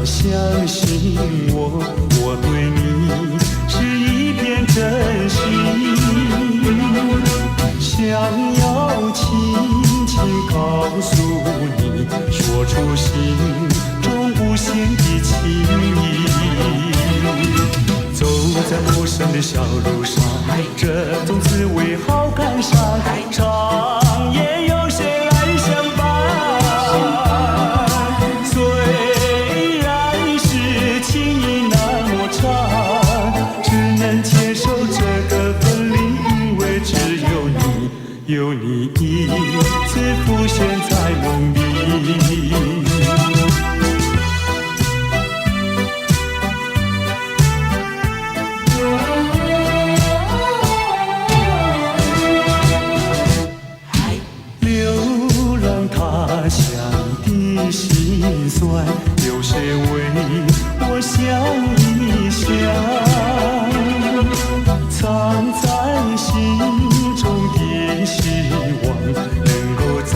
相信我，我对你是一片真心，想要轻轻告诉你，说出心中无限的情意。走在陌生的小路上，这种滋味好感伤，长夜有谁来相伴？虽然是情意那么长，只能接受这个分离，因为只有你，有你一直浮现在梦里。心酸，有谁为我想一想？藏在心中的希望，能够早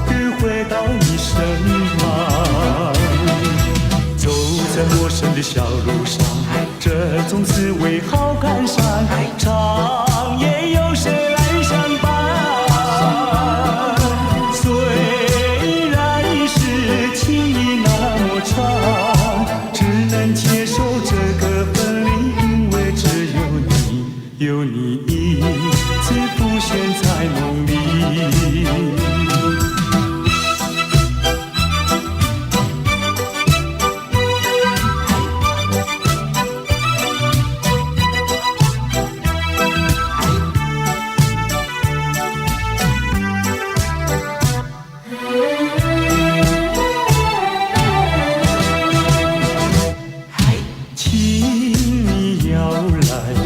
日回到你身旁。走在陌生的小路上，这种滋味好感伤，长夜有谁来相伴？只能接受这个分离，因为只有你，有你一直浮现在梦里。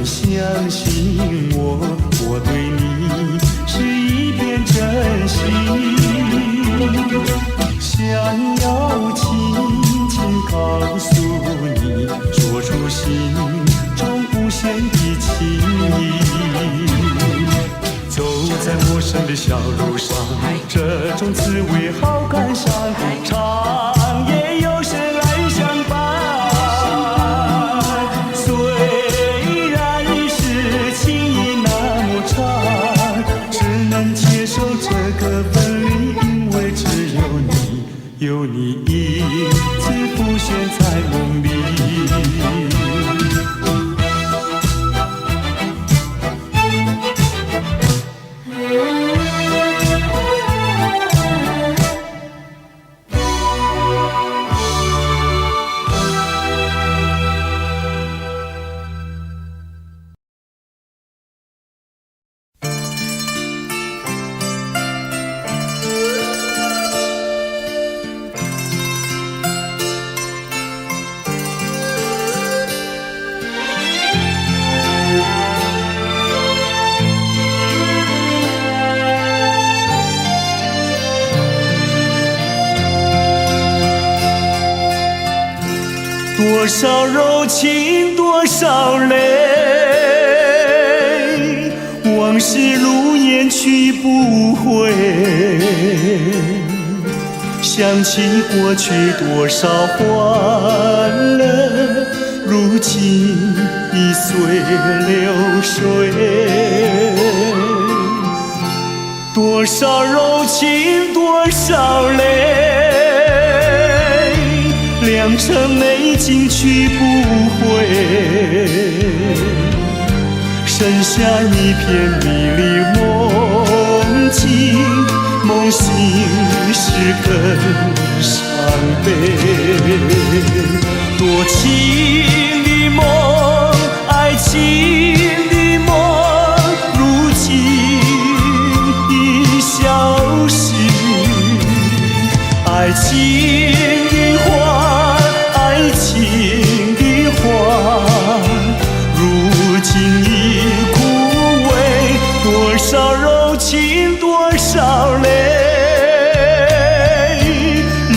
相信我，我对你是一片真心，想要轻轻告诉你，说出心中无限的情意。走在陌生的小路上，这种滋味好感伤，长夜有谁来相伴？接受这个分离，因为只有你，有你一直浮现在梦里。多少柔情多少泪，往事如烟去不回。想起过去多少欢乐，如今已随流水。多少柔情多少泪，良辰美景去不回，剩下一片迷离梦境，梦醒时更伤悲。多情的梦，爱情的梦，如今已消失。爱情的花，爱情的花，如今已枯萎。多少柔情多少泪，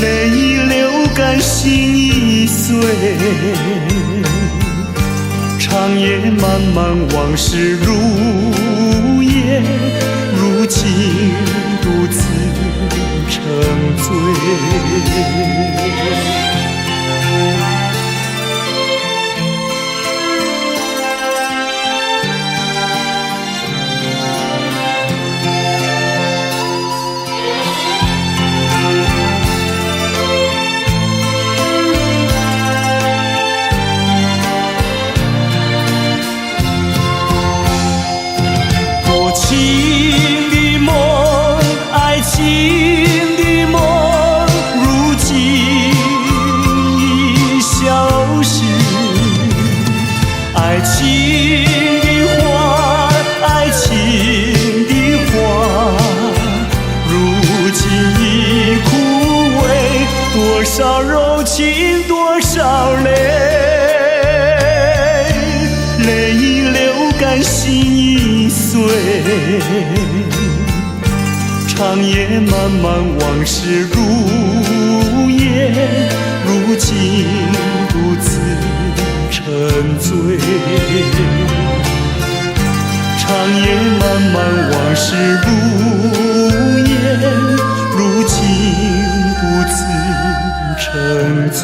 泪已流干心已碎。长夜漫漫往事如烟，如今独自沉醉。事。爱情的花，爱情的花，如今已枯萎，多少柔情多少泪，泪已流干心已碎。长夜漫漫往事如烟，如今独自沉醉。长夜漫漫往事如烟，如今独自沉醉。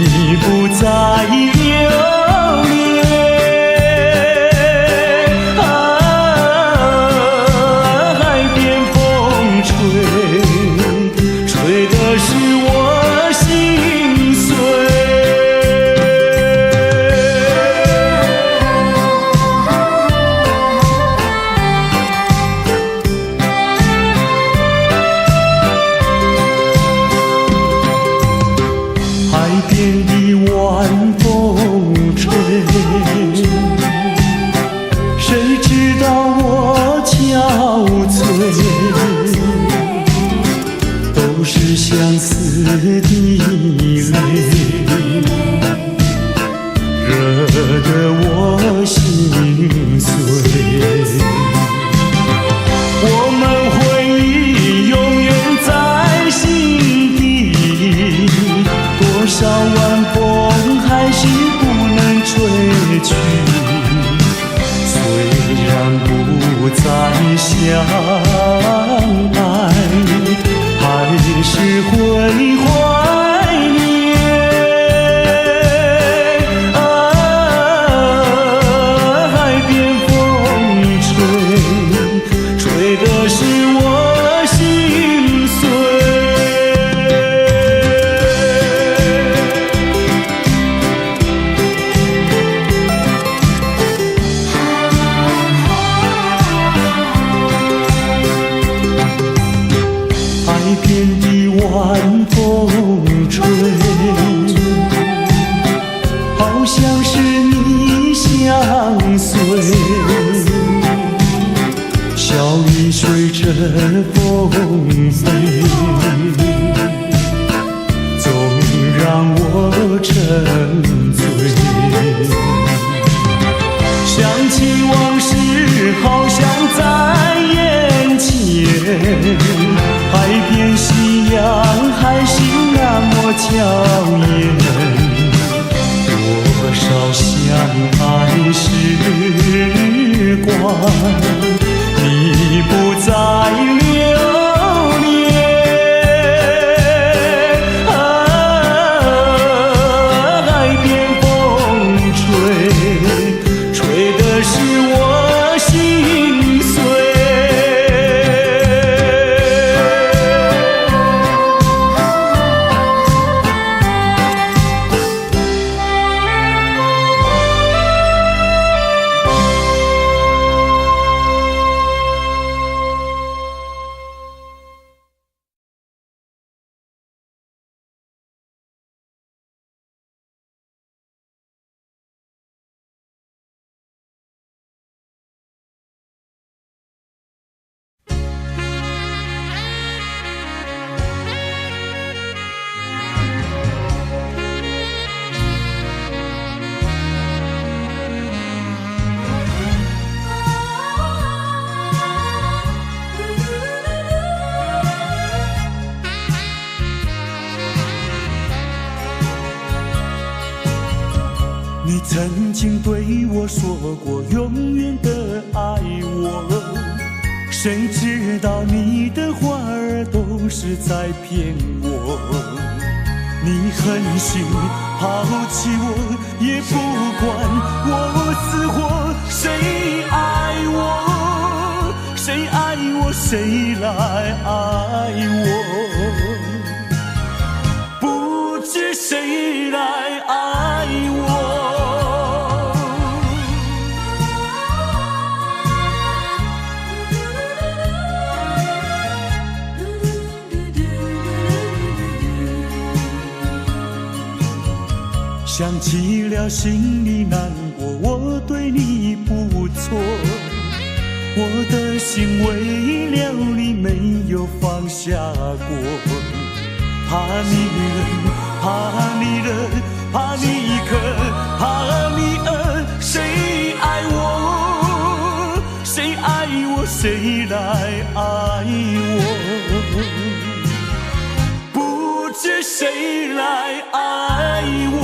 你不再留恋，你曾经对我说过永远的爱我，谁知道你的话儿都是在骗我。你狠心抛弃我，也不管我死活。谁爱我，谁爱我，谁来爱我？不知谁来爱我。想起了心里难过，我对你不错，我的心为了你没有放下过。怕你冷，怕你热，怕你渴，怕你饿，谁爱我，谁爱我，谁来爱我？不知谁来爱我。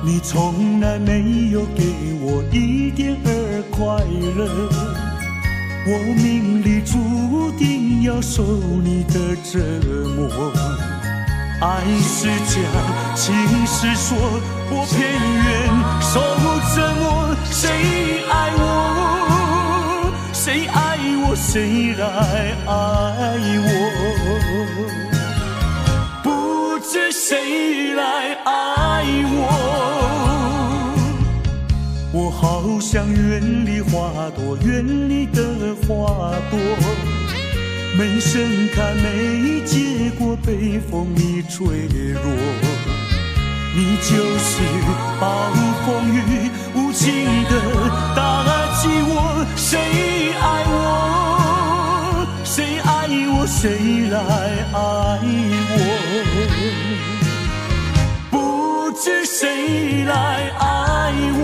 你从来没有给我一点儿快乐，我命里注定要受你的折磨。爱是假，情是说，我偏愿受折磨。谁爱我，谁爱我，谁来爱我？不知谁来爱我？我好想远离花朵，远离的花朵，没盛开，没结果，被风里吹落。你就是暴风雨无情的打击我。谁爱我，谁爱我，谁来爱我？不知谁来爱我？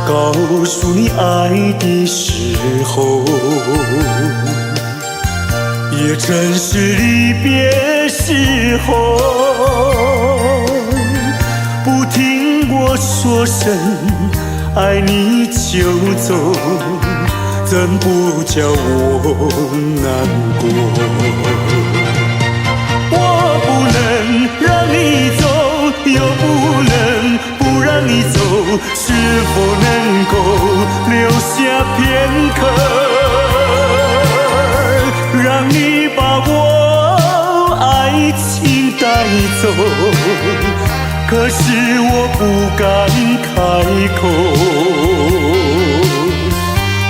告诉你爱的时候，也正是离别时候。不听我说声爱你就走，怎不叫我难过？我不能让你走，又不能不让你走，是否能够留下片刻，让你把我爱情带走？可是我不敢开口，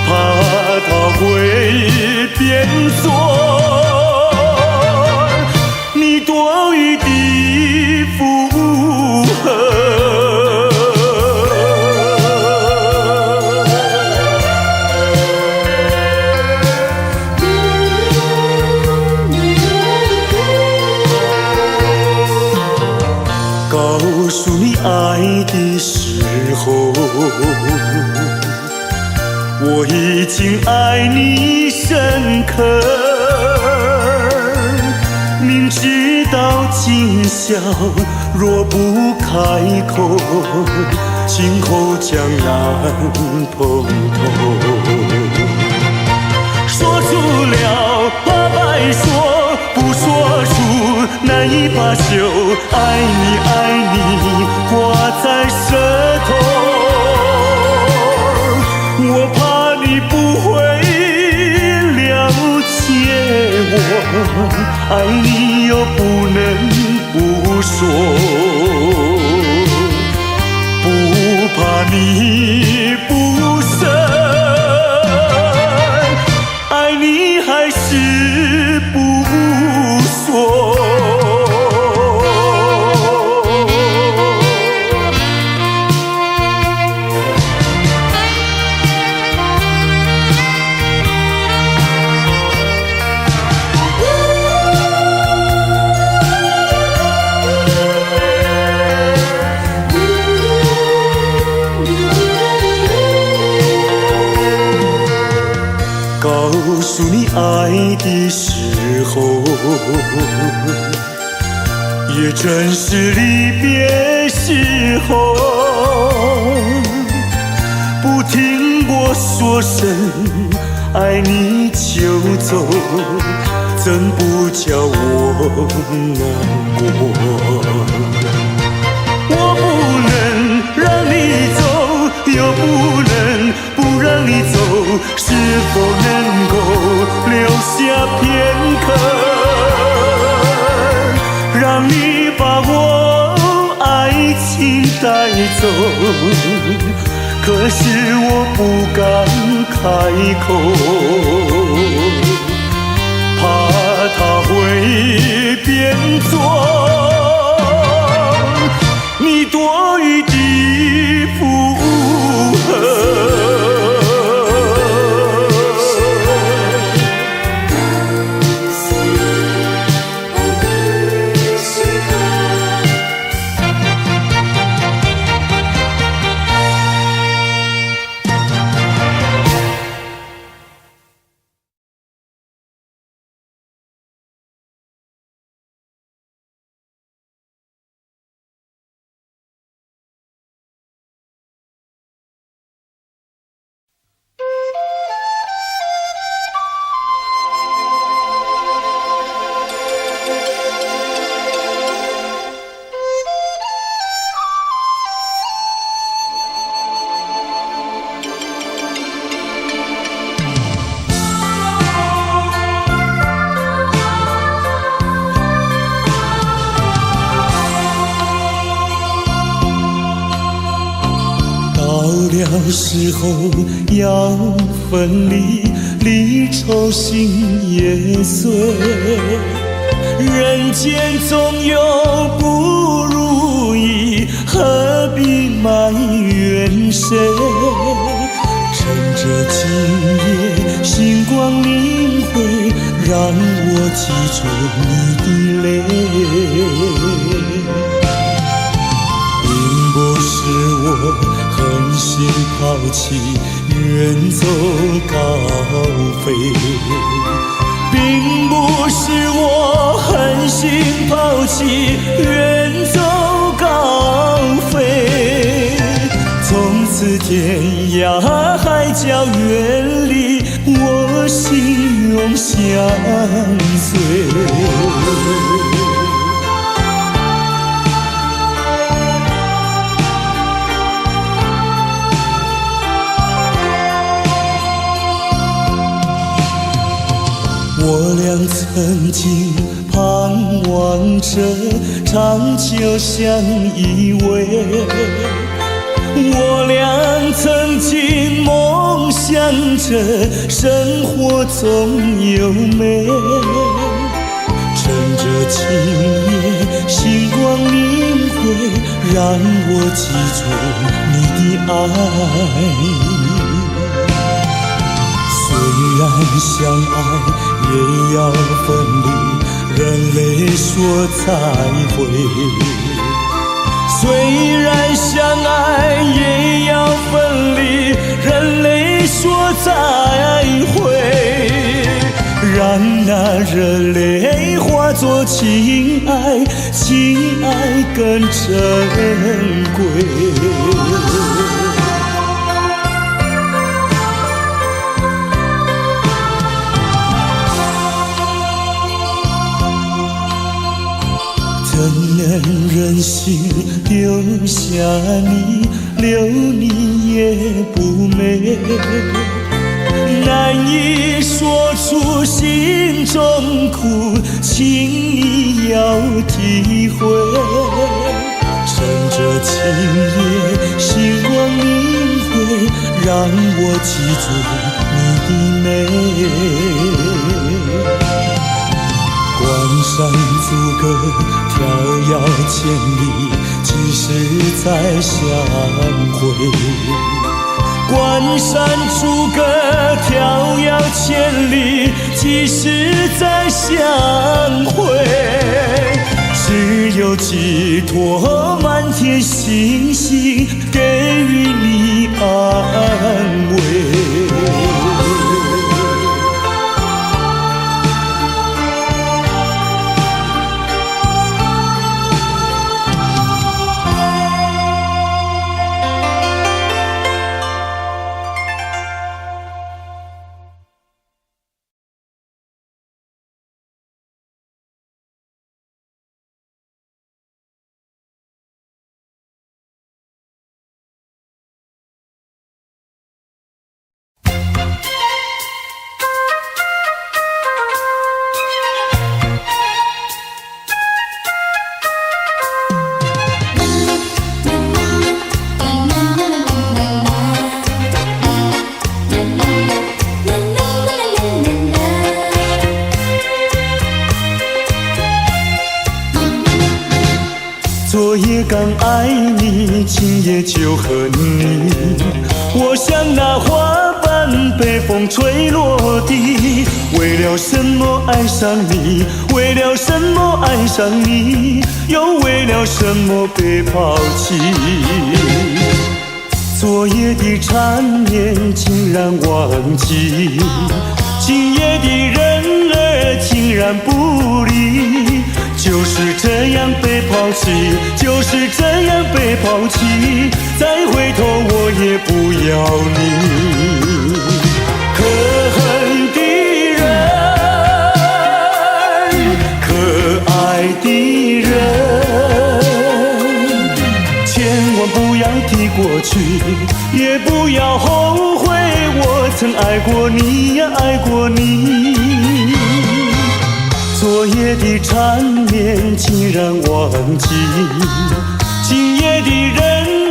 怕它会变作你多余的负荷。告诉你爱的时候，我已经爱你深刻。明知道今宵若不开口，今后将难碰头。说出了怕白说，不说出难以罢休。爱你爱你挂在舌头，我怕你不会了解我，爱你又不能不说，不怕你不舍，爱你还是不说。告诉你爱的时候，也正是离别时候。不听我说声爱你就走，怎不叫我难过？我不能让你走，又不能不让你走，是否能够留下片刻，让你把我爱情带走？可是我不敢开口，怕它会变作你多余的附和。时候要分离，离愁心也碎。人间总有不如意，何必埋怨谁？趁着今夜星光明辉，让我记住你的泪。并不是我狠心抛弃，远走高飞，并不是我狠心抛弃，远走高飞。从此天涯海角远离，我心永相随。我俩曾经盼望着长久相依偎，我俩曾经梦想着生活总有美。趁着今夜星光明辉，让我记住你的爱。虽然相爱也要分离，任泪说再会。说再会，让那热泪化作情爱，情爱更珍贵。怎能忍心丢下你，留你也不美，难以说出心中苦，请你要体会。趁着今夜星光明辉，让我记住你的美。关山阻隔，迢遥千里，几时再相会？关山阻隔，迢遥千里，几时再相会？只有寄托满天星星，给予你安慰。昨夜刚爱你，今夜就恨你。我像那花瓣被风吹落地，为了什么爱上你？为了什么爱上你？又为了什么被抛弃？昨夜的缠绵竟然忘记，今夜的人儿竟然不理。就是这样被抛弃，就是这样被抛弃，再回头我也不要你。可恨的人，可爱的人，千万不要提过去，也不要后悔，我曾爱过你呀，爱过你。昨夜的缠绵竟然忘记，今夜的人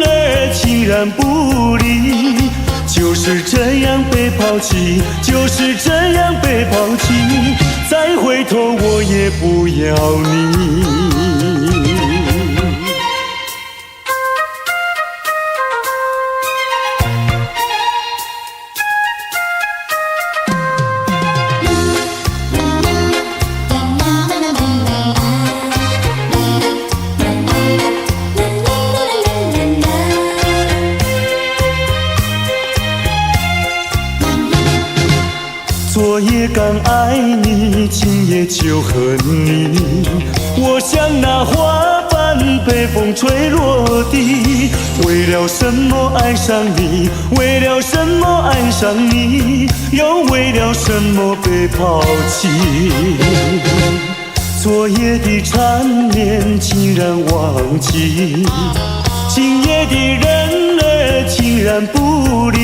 儿竟然不理。就是这样被抛弃，就是这样被抛弃，再回头我也不要你。昨夜刚爱你，今夜就恨你。我像那花瓣被风吹落地，为了什么爱上你？为了什么爱上你？又为了什么被抛弃？昨夜的缠绵竟然忘记，今夜的人儿竟然不理。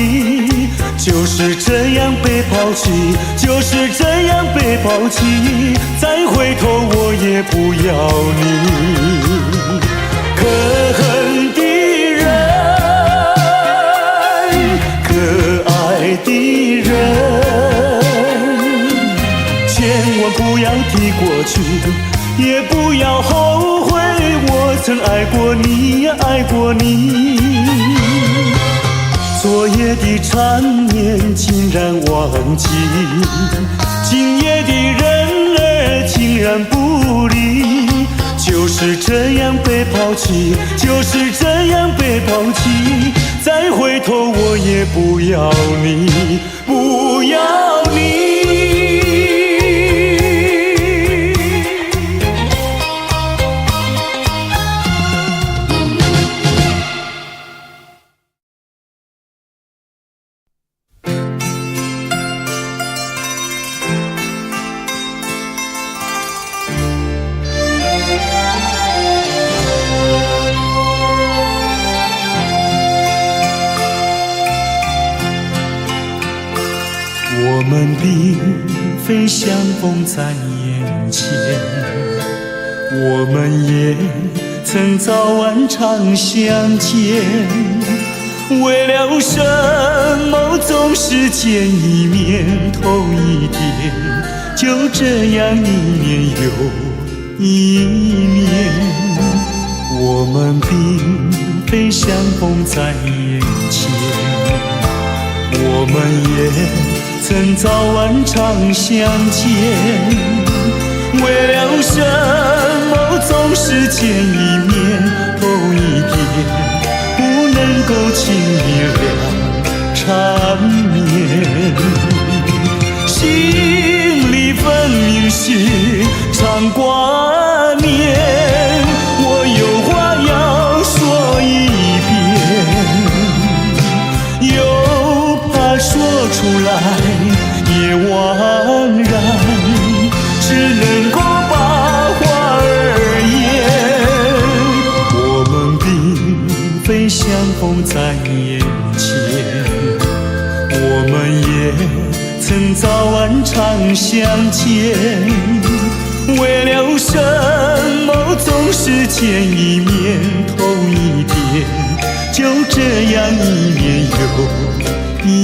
就是这样被抛弃，就是这样被抛弃，再回头我也不要你。可恨的人，可爱的人，千万不要提过去，也不要后悔，我曾爱过你呀，爱过你。昨夜的缠绵竟然忘记，今夜的人儿竟然不理。就就是这样被抛弃，就是这样被抛弃，再回头我也不要你，不要你。我们并非相逢在眼前，我们也曾早晚常相见。为了什么总是见一面头一点，就这样一年又一年。我们并非相逢在眼前，我们也曾早晚常相见，为了什么总是见一面头一点，不能够轻易了缠绵。心里分明是常挂念，我有话要说一遍，又怕说出来也枉然，只能够把话儿言。我们并非相逢在眼前，我们也曾早晚常相见。为了什么总是见一面头一点，就这样一年又一年。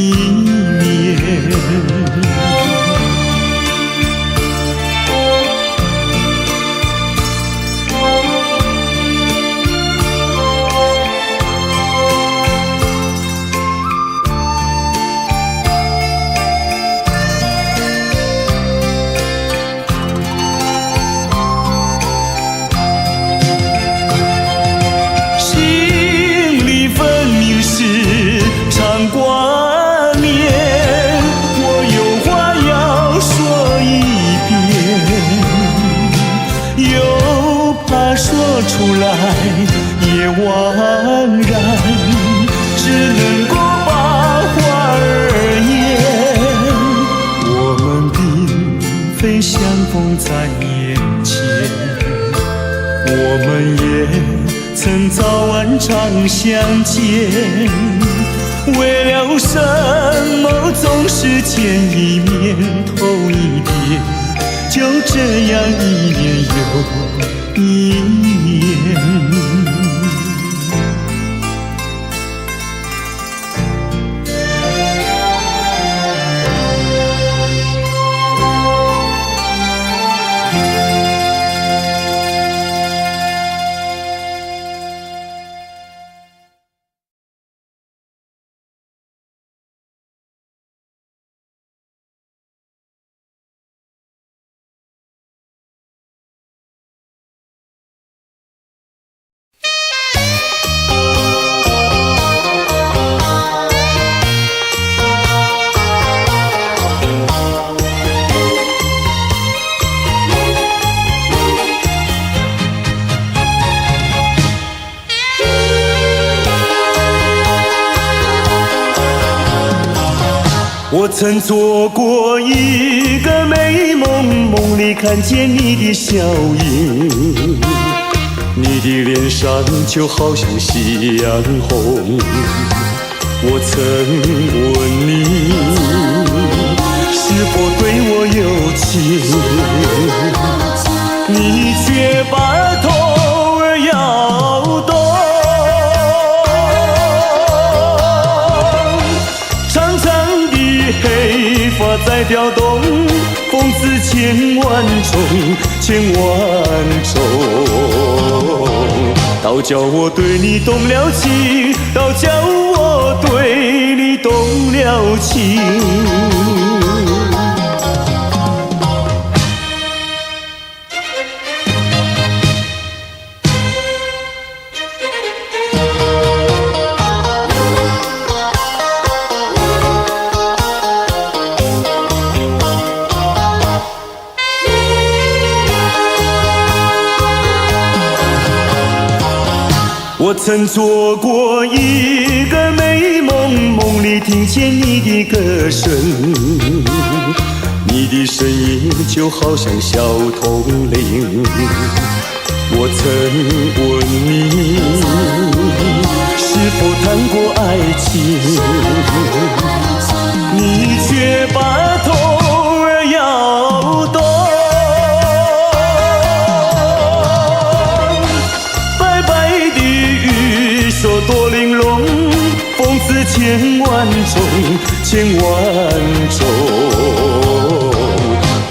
出来也枉然，只能够把话儿言。我们并非相逢在眼前，我们也曾早晚常相见。为了什么总是见一面头一点，就这样一年又一年。我曾做过一个美梦，梦里看见你的笑影，你的脸上就好像夕阳红。我曾问你是否对我有情，你却把头儿摇动。黑发在飘动，风似千万种，千万种。倒叫我对你动了情，倒叫我对你动了情。我曾做过一个美梦，梦里听见你的歌声，你的声音就好像小铜铃。我曾问你，是否谈过爱情，你却把头儿摇动。白白的雨说多玲珑，风似千万种，千万种。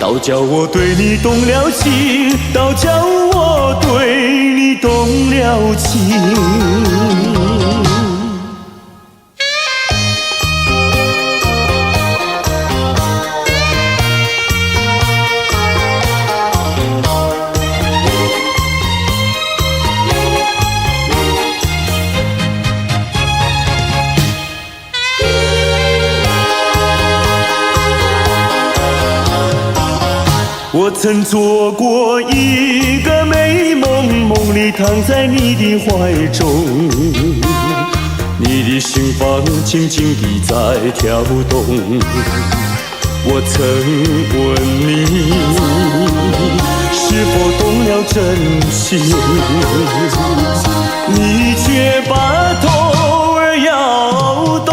倒叫我对你动了情，倒叫我对你动了情。我曾做过一个美梦，梦里躺在你的怀中，你的心房轻轻地在跳动。我曾问你，是否动了真情，你却把头儿摇动。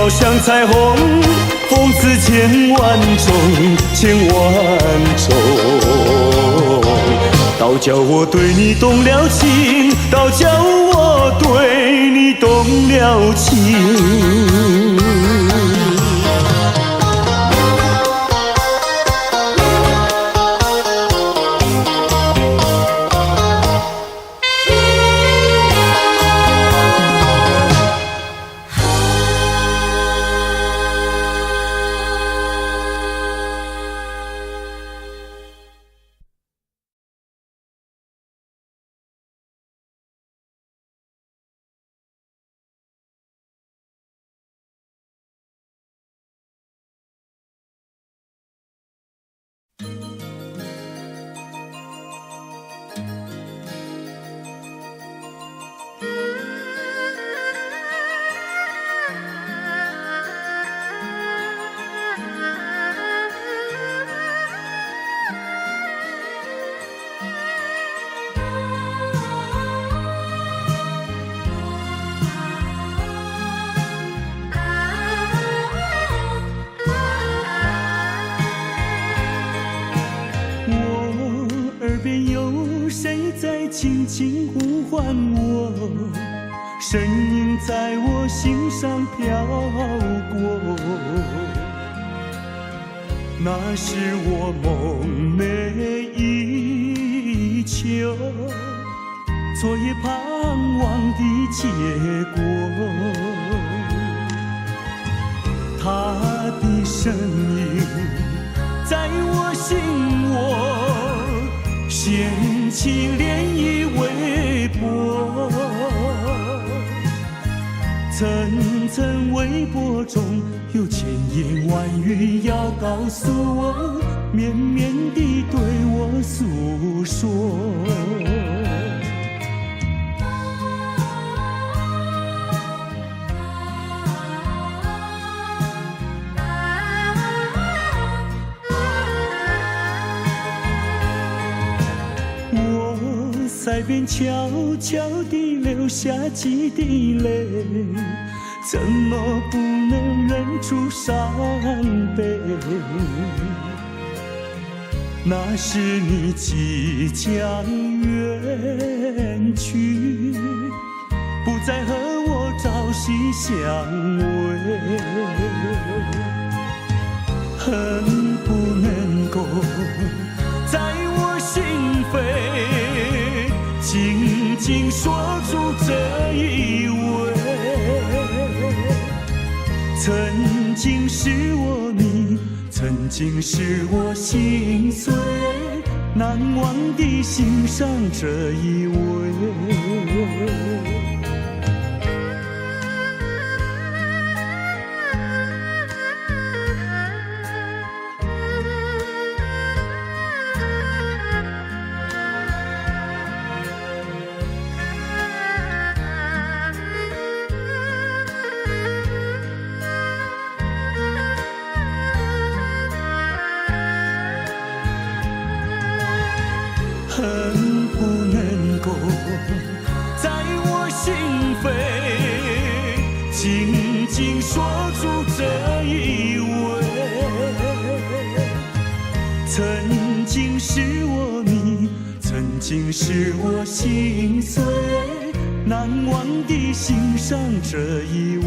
像彩虹，风似千万种，千万种。倒叫我对你动了情，倒叫我对你动了情。轻轻呼唤我，声音在我心上飘过。那是我梦寐以求，昨夜盼望的结果。他的声音在我心窝，掀起涟漪微波，层层微波中有千言万语要告诉我，绵绵地对我诉说。在边悄悄地流下几滴泪，怎么不能忍住伤悲？那是你即将远去，不再和我朝夕相偎，恨不能够在我心扉紧紧锁住这一吻，曾经是我你，曾经是我心碎，难忘地欣赏这一位。恨不能够在我心扉紧紧锁住这一位。曾经是我迷，曾经是我心碎，难忘地欣赏这一位。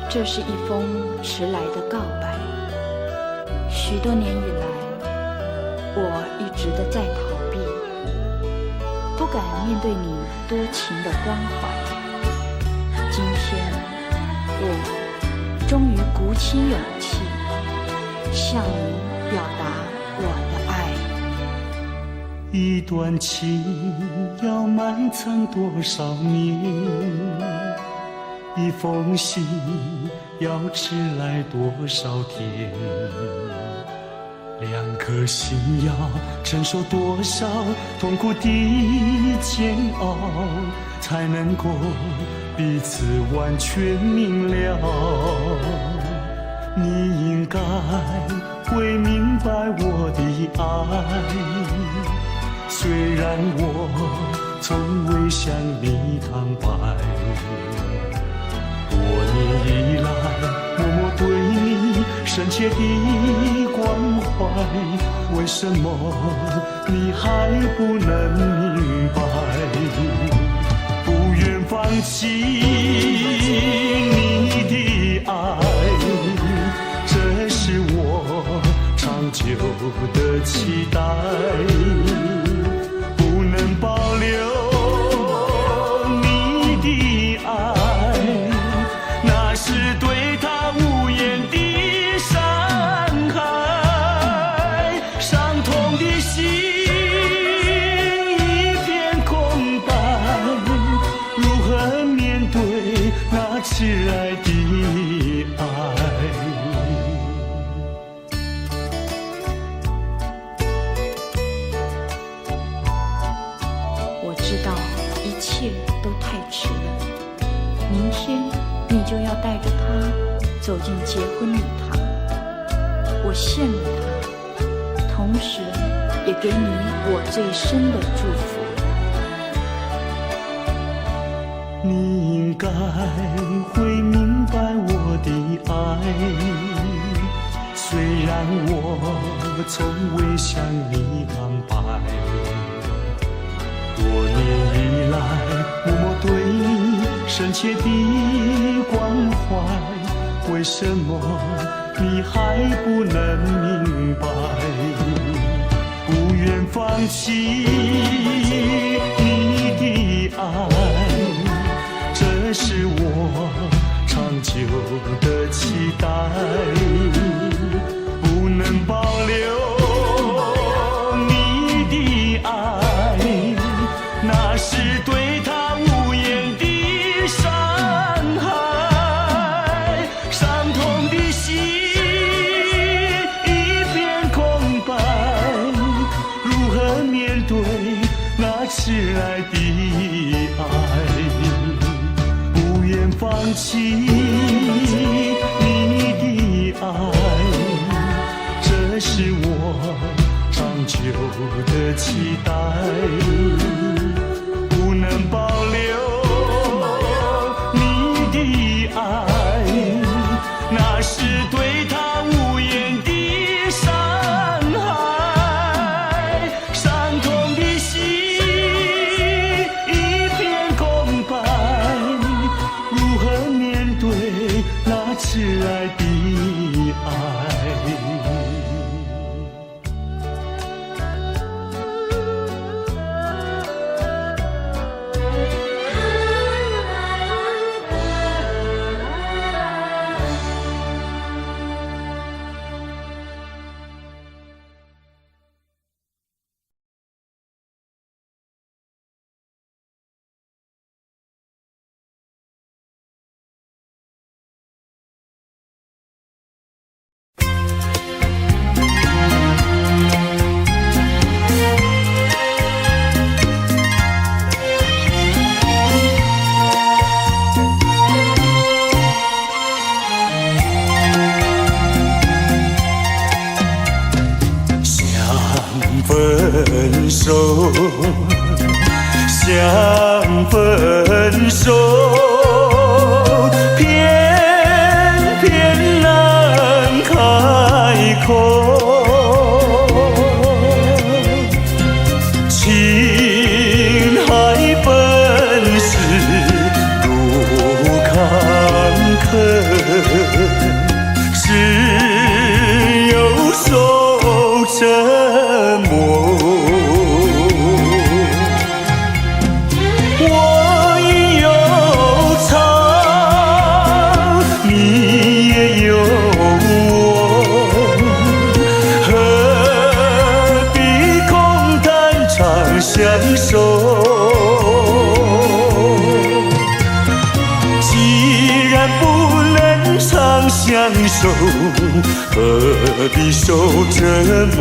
这是一封迟来的告白。许多年以来，我一直的在逃避，不敢面对你多情的关怀。今天，我终于鼓起勇气，向你表达我的爱。一段情要埋藏多少年？一封信要迟来多少天？两颗心要承受多少痛苦的煎熬，才能够彼此完全明了？你应该会明白我的爱，虽然我从未向你坦白。多年以来，默默对你深切的关怀，为什么你还不能明白？不愿放弃你的爱，这是我长久的期待，不能保留你的爱，那是对他无言的伤害，伤痛的心一片空白，如何面对那迟来的爱？我知道一切都太迟了，明天你就要带着他走进结婚礼堂，我羡慕他，同时也给你我最深的祝福。你应该会明白我的爱，虽然我从未向你坦白。多年以来，默默对你深切的关怀，为什么你还不能明白？不愿放弃你的爱，这是我长久的期待，不能保留你的爱，那是对他无言的伤害，伤痛的心一片空白，如何面对那迟来的爱？不愿放弃你的爱，这是我长久的期待，不能保留你的爱，那是对他无言的伤害，伤痛的心一片空白，如何面对那迟来的爱。分手，想分手，偏偏难开口。情海本是路坎坷，只有守沉默。我已有草，你也有我，何必空谈长相守？既然不能长相守，何必受折磨？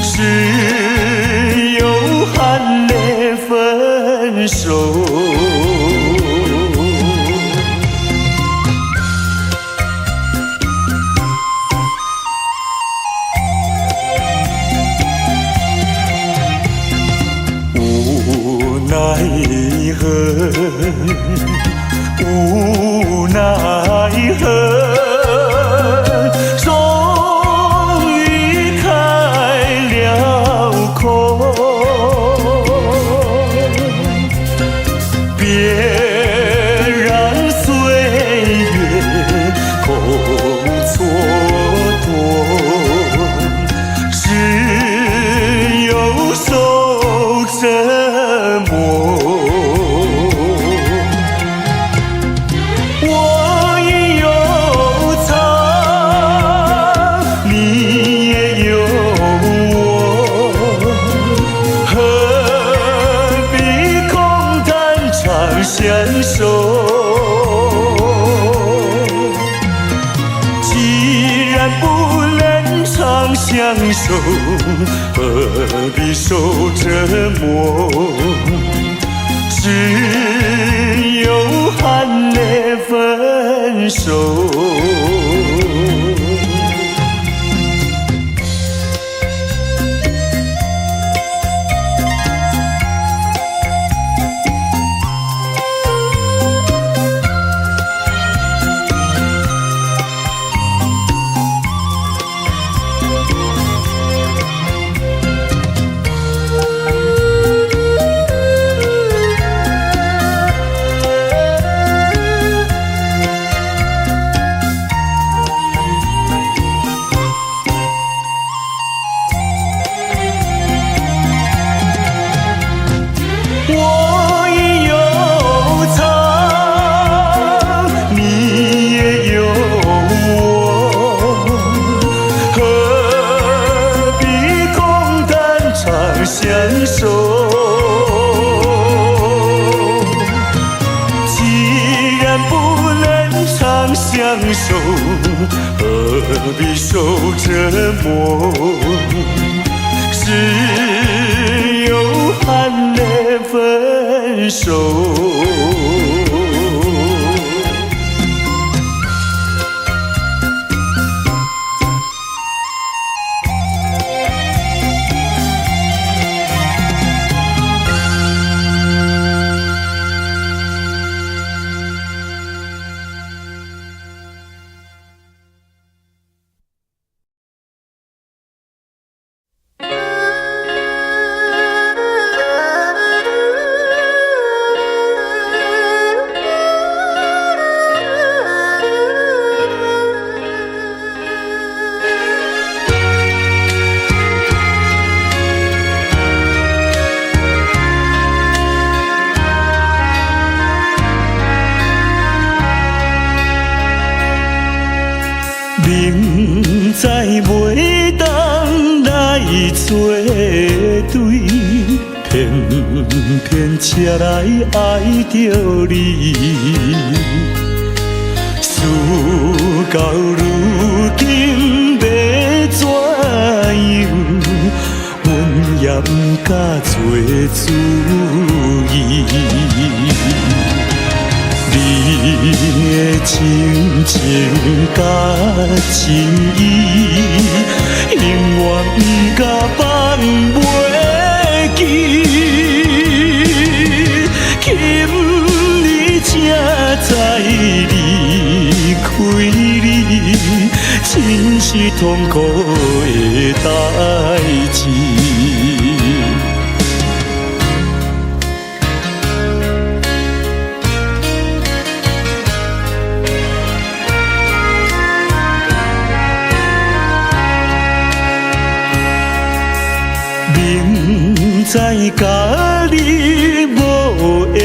只有含泪分手。无奈何，无奈何。相守，既然不能长相守，何必受折磨？只有含泪分手。相守，既然不能长相守，何必受折磨？只有含泪分手。明知袂当来作对，偏偏车来爱着你。事到如今要怎样？阮也不敢做主意。你的深情甲情意，永远不敢放袂记。今日才知离开你，真是痛苦的代志。明知甲你无缘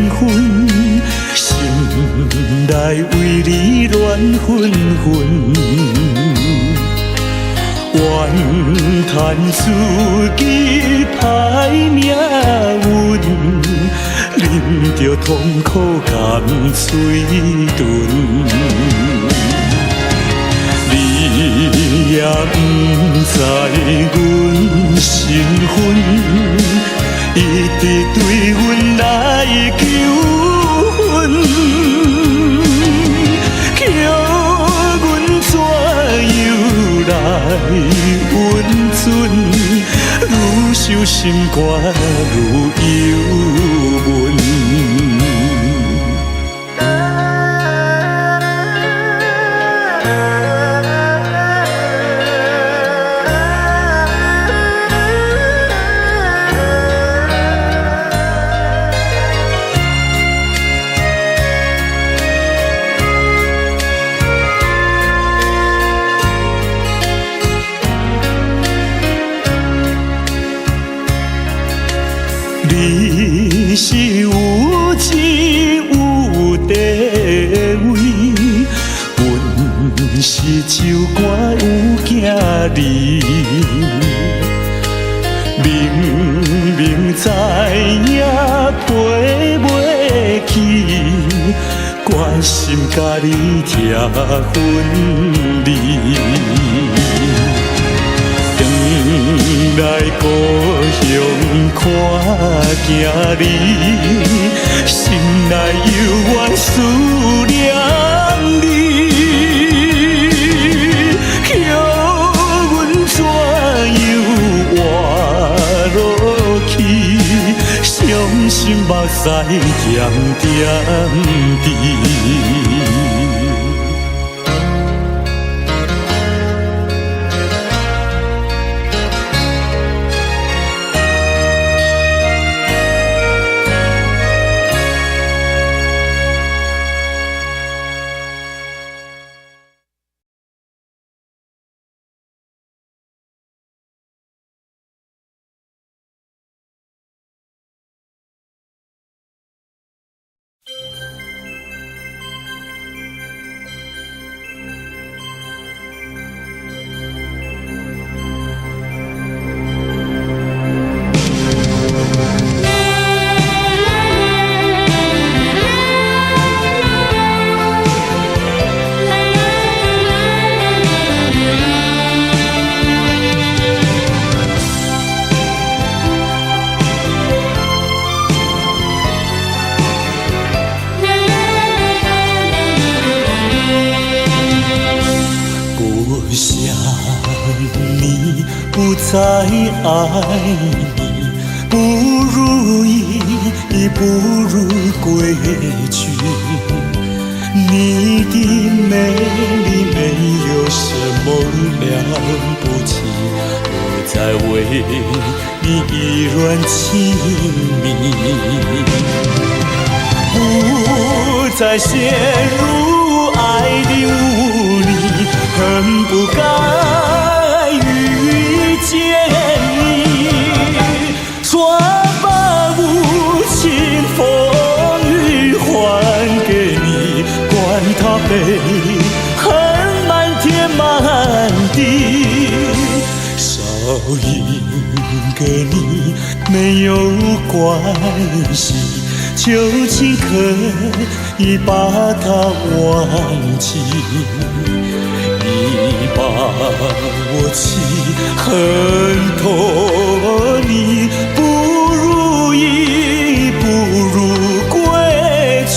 分，心内为你乱纷纷，怨叹自己歹命运，啉着痛苦甘水顿。你也不知阮身份，一直对阮来求婚，叫阮怎样来温存？愈想心肝愈忧闷。你是有钱有地位，阮是酒馆有囝儿，明明知影陪袂起，关心甲你拆分离。回来故乡看囝儿，心内犹原思念你，叫阮怎样活落去？伤心目屎点点滴。再爱你，不如意，不如过去。你的美丽没有什么了不起，我在为你依然亲密，不再陷入爱的雾里，恨不该遇见你，说把无情风雨还给你，管它悲恨满地。少一个你没有关系，就请可以把它忘记。你把我气恨透，你不如意不如归去。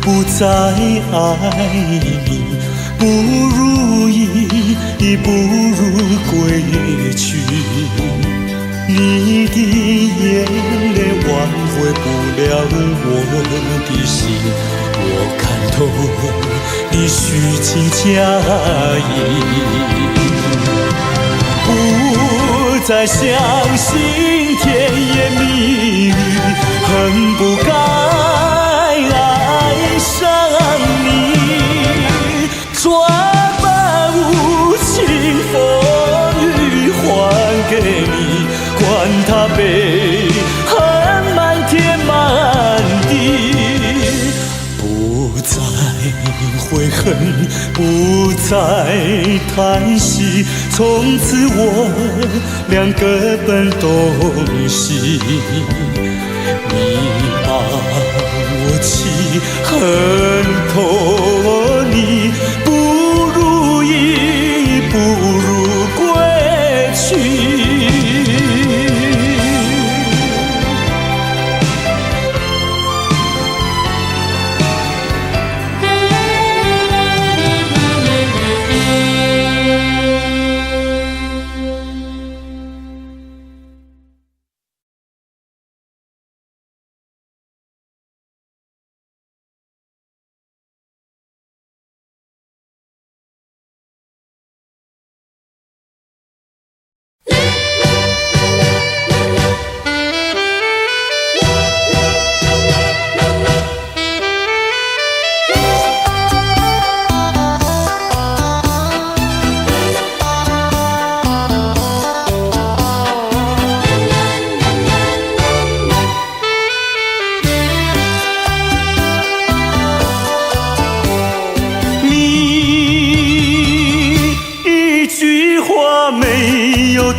不再爱你，不如意不如归去。你的眼泪挽回不了我的心，我看透你虚情假意，不再相信甜言蜜语，恨不该爱上你，转把无情风雨还给你，管他悲恨满天满地，不再悔恨，不再叹息，从此我俩各奔东西。你把我气恨透，你不如意不如归去。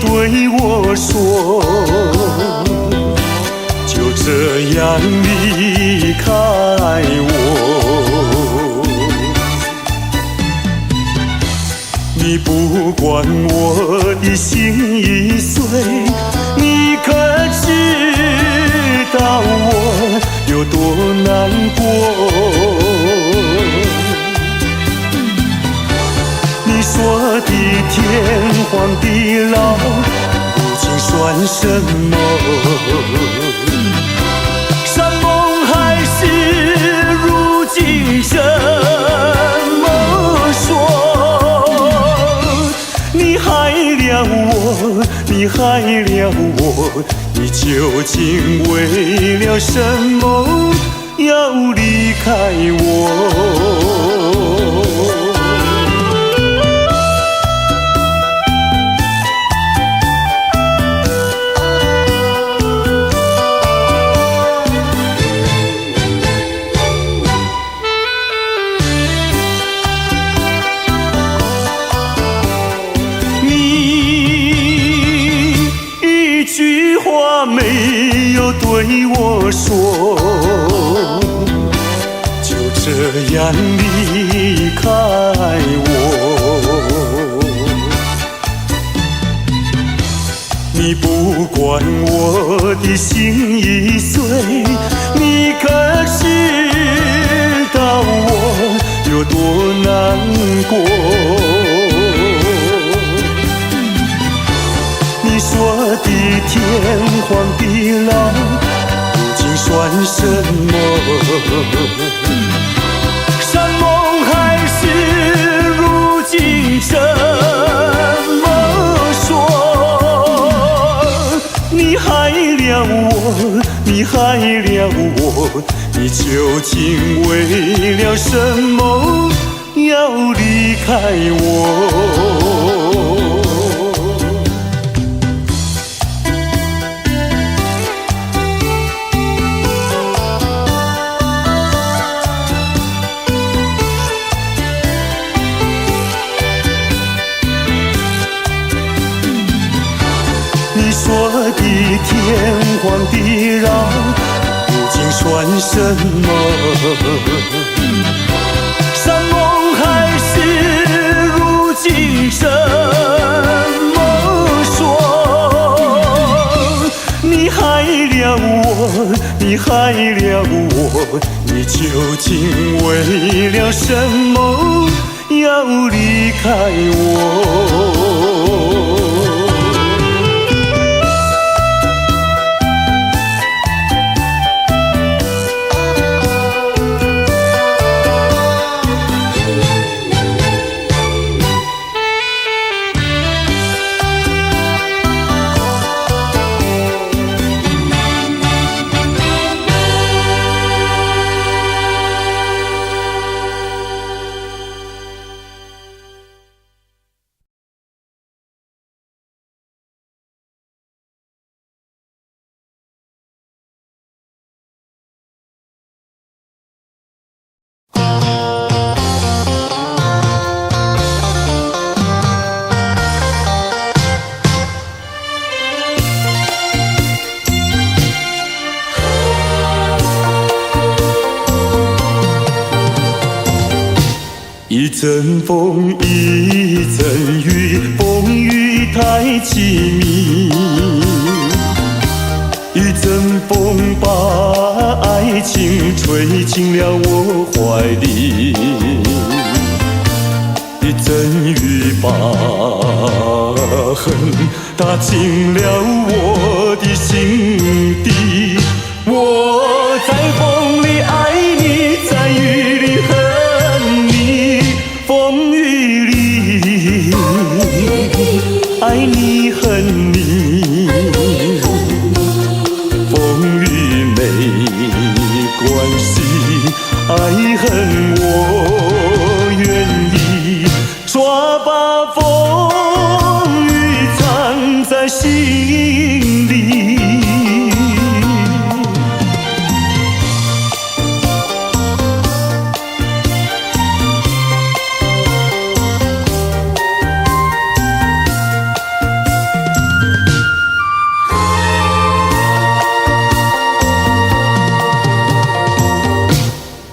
对我说，就这样离开我。你不管我的心已碎，你可知道我有多难过？你说的天荒地老，如今算什么？山盟海誓，如今怎么说？你害了我，你害了我，你究竟为了什么要离开我？没有对我说，就这样离开我。你不管我的心已碎，你可知道我有多难过？你说的天荒地老，如今算什么？山盟海誓，如今怎么说？害了我，你究竟为了什么要离开我？你说的天荒地老，究竟算什么？山盟海誓，如今怎么说？你害了我，你害了我，你究竟为了什么要离开我？一阵风，一阵雨，风雨太凄迷。一阵风把爱情吹进了我怀里，一阵雨把恨打进了我的心底。我在风里爱你，在雨里恨你，风雨里爱你恨你，风雨没关系，爱恨我愿意，抓把风雨藏在心里。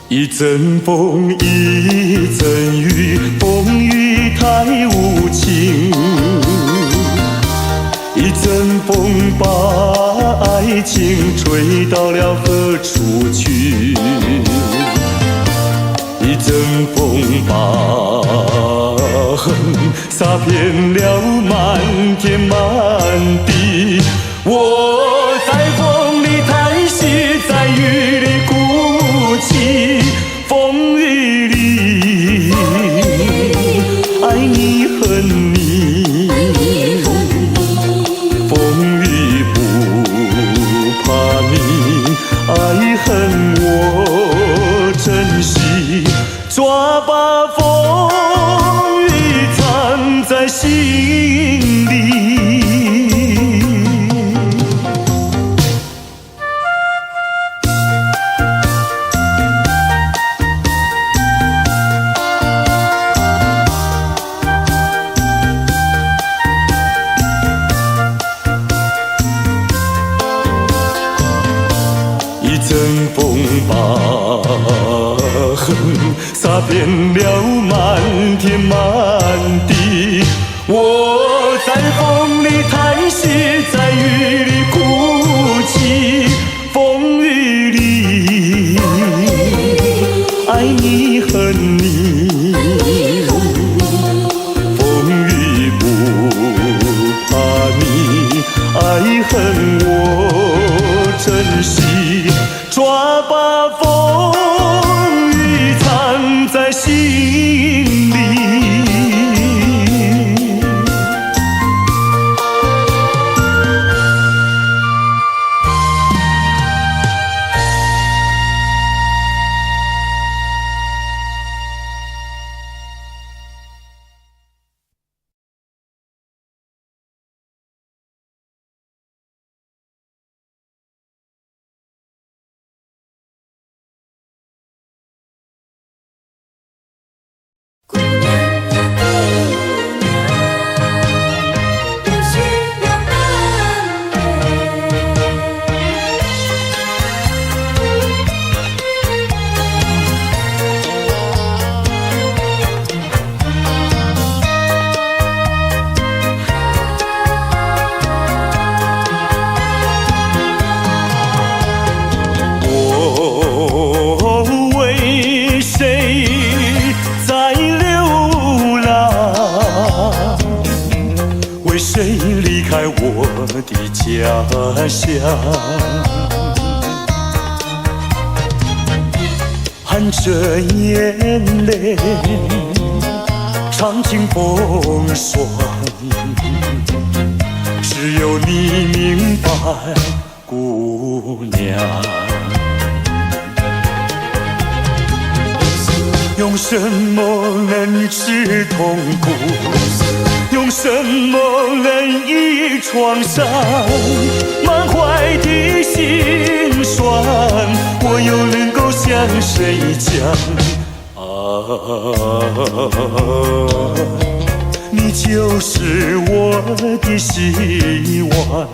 一阵风，一阵雨，风雨太无情。一阵风把爱情吹到了何处去？一阵风把恨洒遍了满天满地。我在风里叹息，在雨里哭泣，风雨里爱你恨你，风雨不怕你，爱恨我珍惜，抓把风雨藏在心里。一阵风把恨洒遍了满天满地。我在风里叹息，在雨里哭泣，风雨里爱你恨你，风雨不怕你，爱恨我珍惜，抓把风雨藏在心里。为谁离开我的家乡？含着眼泪，尝尽风霜。只有你明白，姑娘。用什么能治痛苦？用什么能医创伤？满怀的心酸，我又能够向谁讲？你就是我的希望，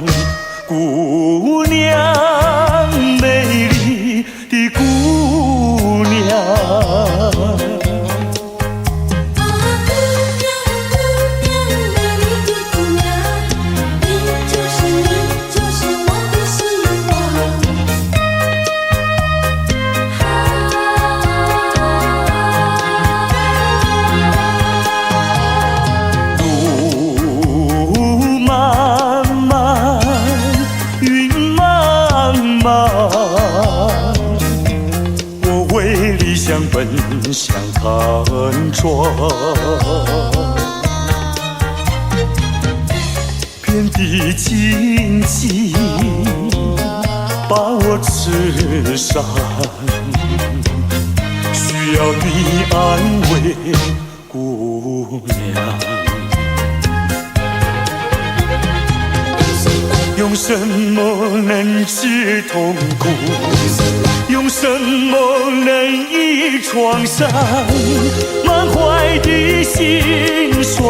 姑娘，美丽的姑娘。奔向坎庄，遍地荆棘把我刺伤，需要你安慰，姑娘。用什么能治痛苦？用什么能医创伤？满怀的心酸，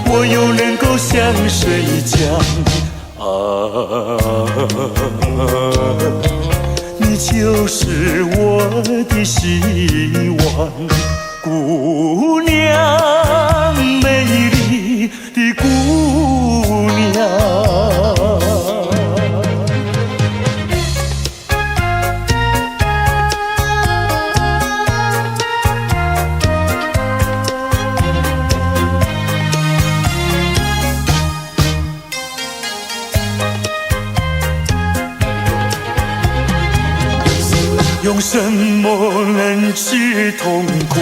我又能够向谁讲？你就是我的希望，姑娘，美丽的姑娘。用什么能治痛苦？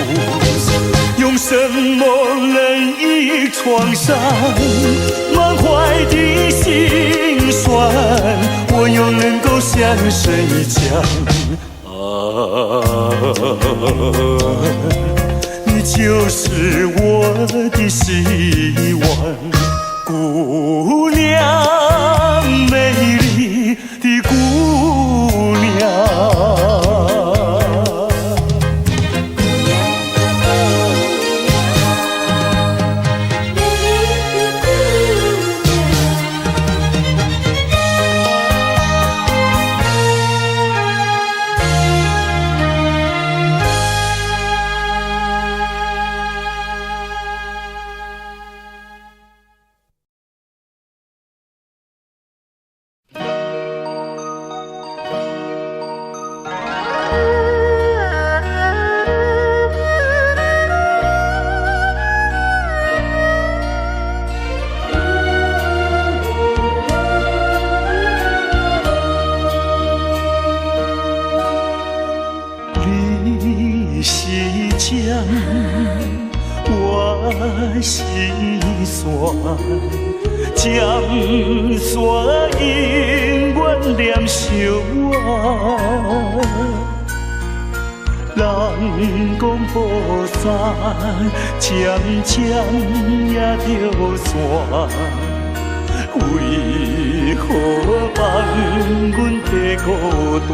用什么能医创伤？满怀的心酸，我又能够向谁讲？你就是我的希望，姑娘，美丽的姑娘。我是山，江山永远念相爱。人讲宝山渐渐也着山，为何放阮在孤单？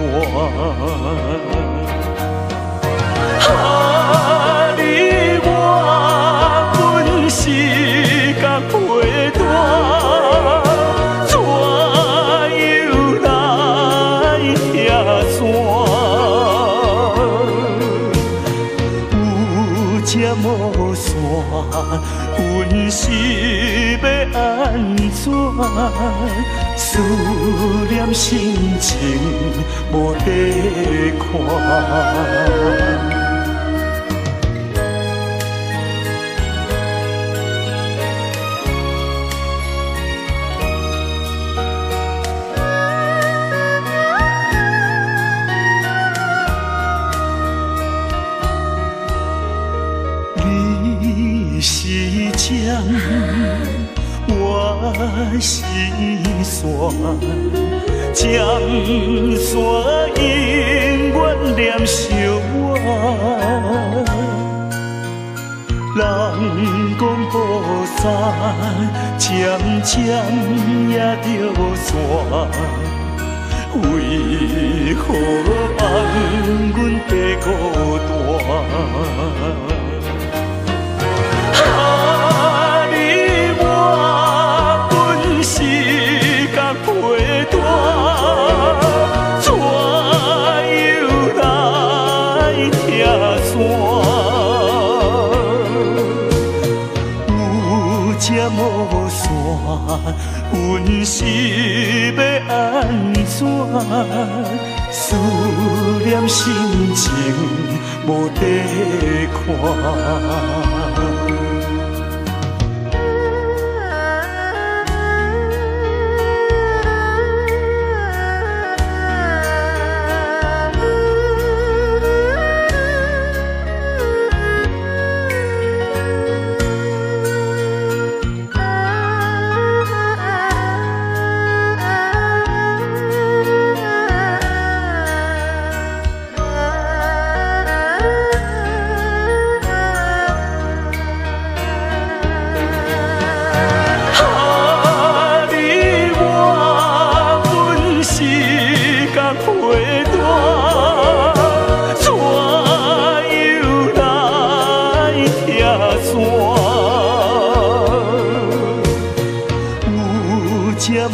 你我本是甲陪伴，怎又来遐山？有这无山，阮是要安怎？思念心情无地看。我心酸，将山永远念惜我。人讲步山渐渐也着山，为何放阮白孤单？无线，阮是要安怎？思念心情无地看。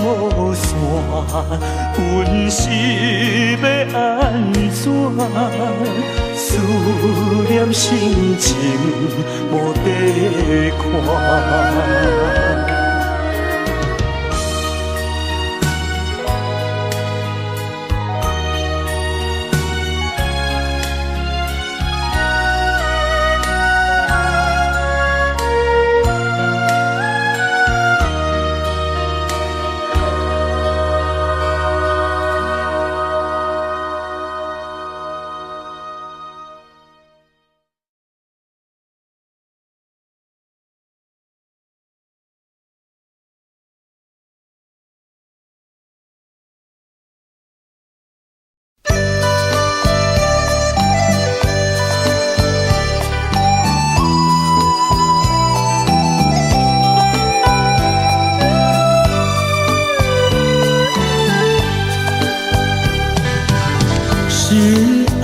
无线，阮是要安怎？思念心情无地看。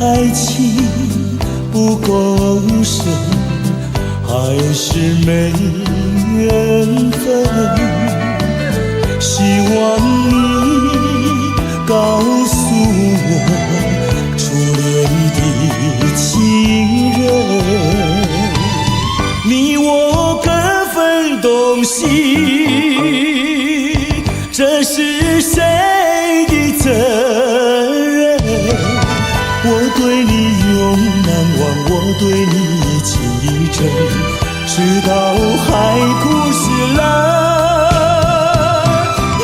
爱情不够深，还是没缘分？希望你告诉我，初恋的情人，你我各分东西，这是谁的责任？我对你永难忘，我对你情意真，直到海枯石烂，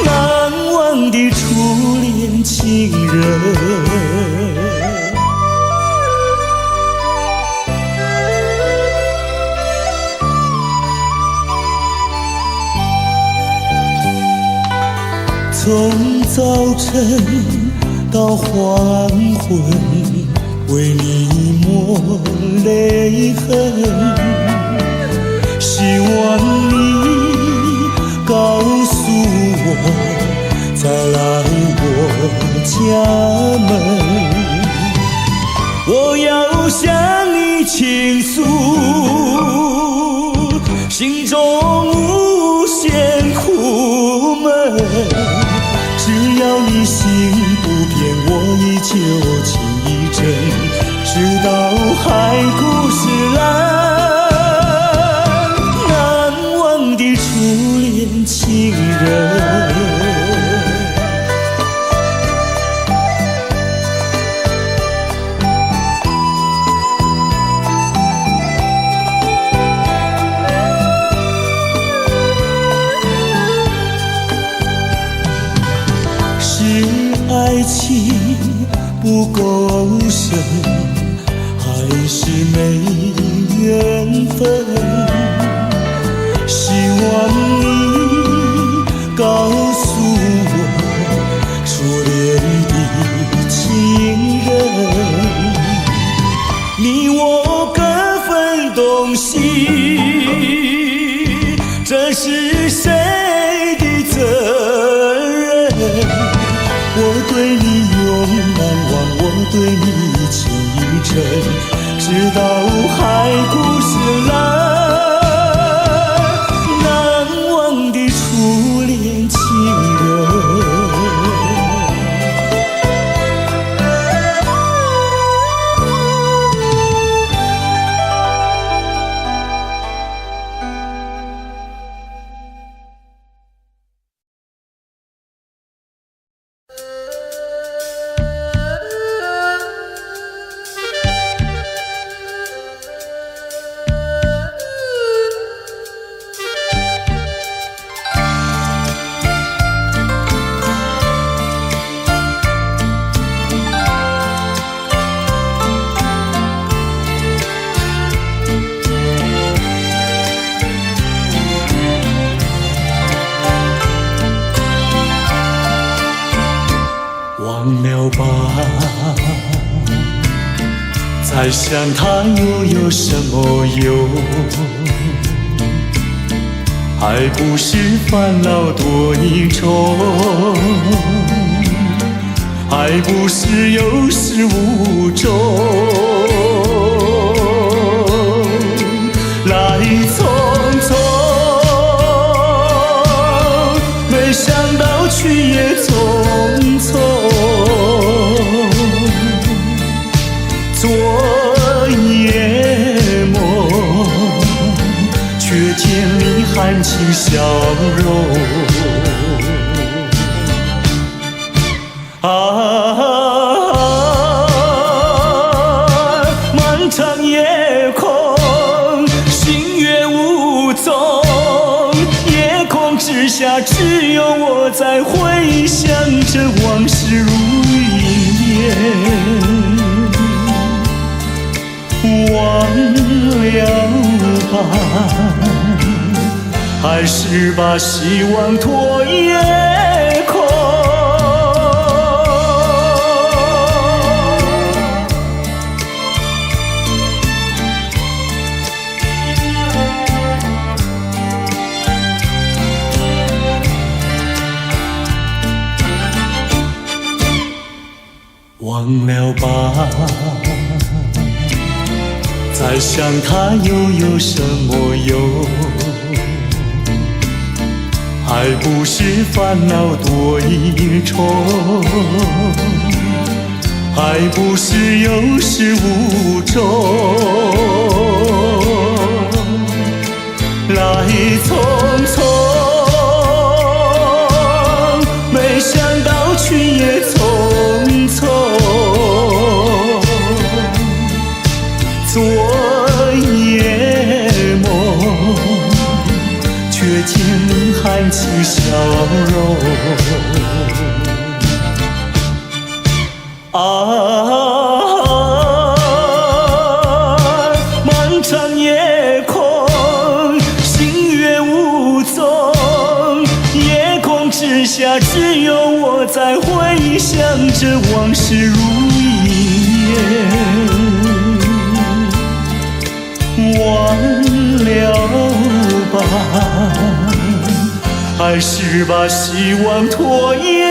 难忘的初恋情人。从早晨到黄昏，为你抹泪痕，希望你告诉我，再来我家门。我要向你倾诉心中无限苦闷，只要你心不变，我依旧情意真，直到海枯石烂，难忘的初恋情人。爱情不这是谁的责任？我对你永难忘，我对你情意真，直到海枯石烂，难忘的初恋情人。忘了吧，再想它又有什么用？还不是烦恼多一重，还不是有始无终。来匆匆，没想到去也匆匆。昨夜梦，却见你含情笑容。漫长夜空，星月无踪，夜空之下只有我在回想着往事如云烟。忘了吧，还是把希望托夜空。忘了吧，再想它又有什么用？还不是烦恼多一重，还不是有始无终。来匆匆，没想到去也匆匆。昨夜梦，却见你含情笑容。漫长夜空，星月无踪，夜空之下只有我在回想着往事如云烟。忘了吧，还是把希望托夜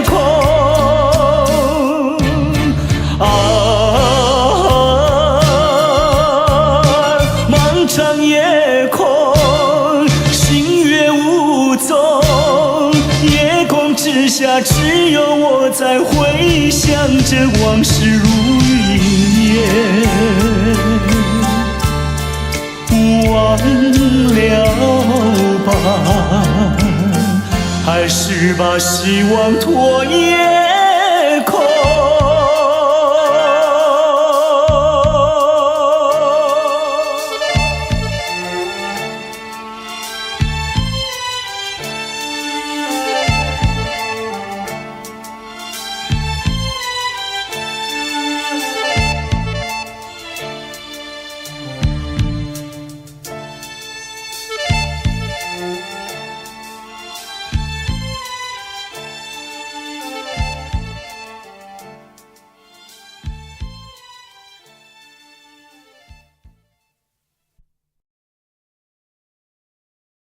空。漫长夜空，星月无踪，夜空之下只有我在回想着往事如云烟。忘了吧，还是把希望托夜